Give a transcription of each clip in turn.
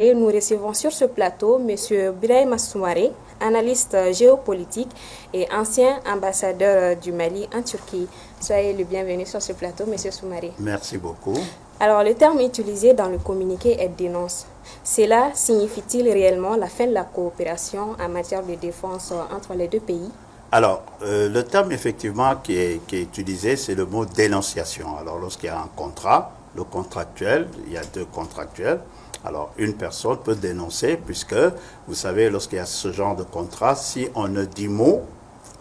Et nous recevons sur ce plateau M. Birahima Soumaré, analyste géopolitique et ancien ambassadeur du Mali en Turquie. Soyez le bienvenu sur ce plateau, M. Soumaré. Merci beaucoup. Alors, le terme utilisé dans le communiqué est dénonce. Cela signifie-t-il réellement la fin de la coopération en matière de défense entre les deux pays? Alors, le terme effectivement qui est utilisé, c'est le mot dénonciation. Alors, lorsqu'il y a un contrat, le contractuel, il y a deux contractuels. Alors, une personne peut dénoncer puisque, vous savez, lorsqu'il y a ce genre de contrat, si on ne dit mot,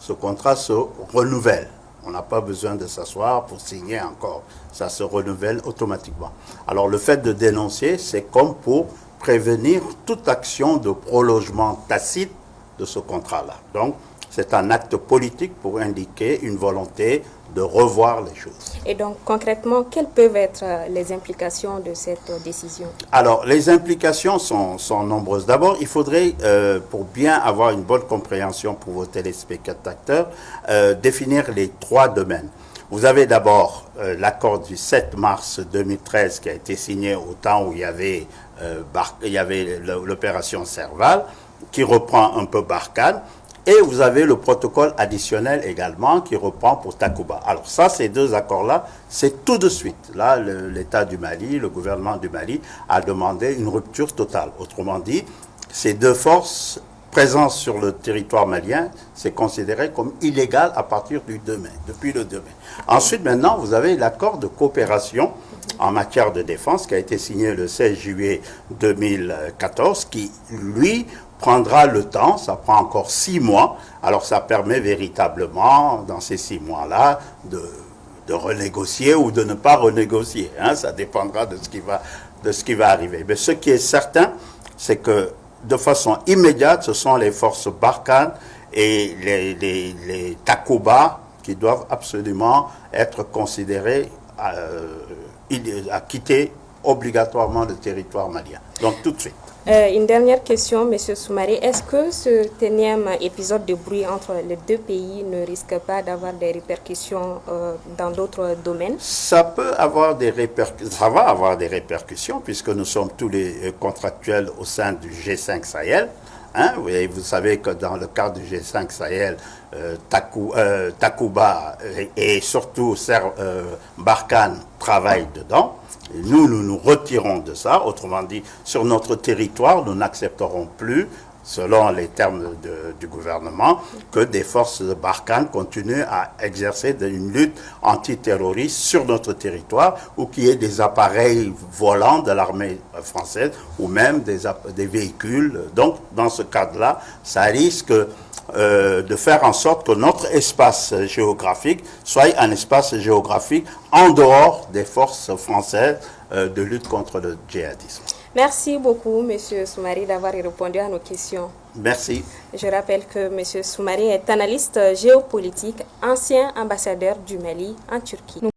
ce contrat se renouvelle. On n'a pas besoin de s'asseoir pour signer encore. Ça se renouvelle automatiquement. Alors, le fait de dénoncer, c'est comme pour prévenir toute action de prolongement tacite de ce contrat-là. Donc, c'est un acte politique pour indiquer une volonté de revoir les choses. Et donc, concrètement, quelles peuvent être les implications de cette décision? Alors, les implications sont nombreuses. D'abord, il faudrait, pour bien avoir une bonne compréhension pour vos téléspectateurs, définir les trois domaines. Vous avez d'abord l'accord du 7 mars 2013 qui a été signé au temps où il y avait l'opération Serval, qui reprend un peu Barkhane. Et vous avez le protocole additionnel également qui reprend pour Takuba. Alors ça, ces deux accords-là, c'est tout de suite. Là, l'État du Mali, le gouvernement du Mali a demandé une rupture totale. Autrement dit, ces deux forces présentes sur le territoire malien, c'est considéré comme illégal à partir du 2 mai, depuis le 2 mai. Ensuite, maintenant, vous avez l'accord de coopération en matière de défense qui a été signé le 16 juillet 2014, qui, lui, prendra le temps, ça prend encore 6 mois, alors ça permet véritablement, dans ces 6 mois-là, de renégocier ou de ne pas renégocier. Hein, ça dépendra de ce qui va arriver. Mais ce qui est certain, c'est que de façon immédiate, ce sont les forces Barkhane et les Takuba qui doivent absolument être considérées à quitter obligatoirement le territoire malien. Donc tout de suite. Une dernière question, M. Soumaré. Est-ce que ce énième épisode de bruit entre les deux pays ne risque pas d'avoir des répercussions dans d'autres domaines? Ça peut avoir des répercussions, ça va avoir des répercussions puisque nous sommes tous les contractuels au sein du G5 Sahel. Hein, et vous savez que dans le cadre du G5 Sahel, Takuba et surtout Barkhane travaillent dedans. Et nous nous retirons de ça. Autrement dit, sur notre territoire, nous n'accepterons plus, selon les termes du gouvernement, que des forces de Barkhane continuent à exercer une lutte antiterroriste sur notre territoire ou qu'il y ait des appareils volants de l'armée française ou même des véhicules. Donc, dans ce cadre-là, ça risque de faire en sorte que notre espace géographique soit un espace géographique en dehors des forces françaises de lutte contre le djihadisme. Merci beaucoup, M. Soumaré, d'avoir répondu à nos questions. Merci. Je rappelle que M. Soumaré est analyste géopolitique, ancien ambassadeur du Mali en Turquie.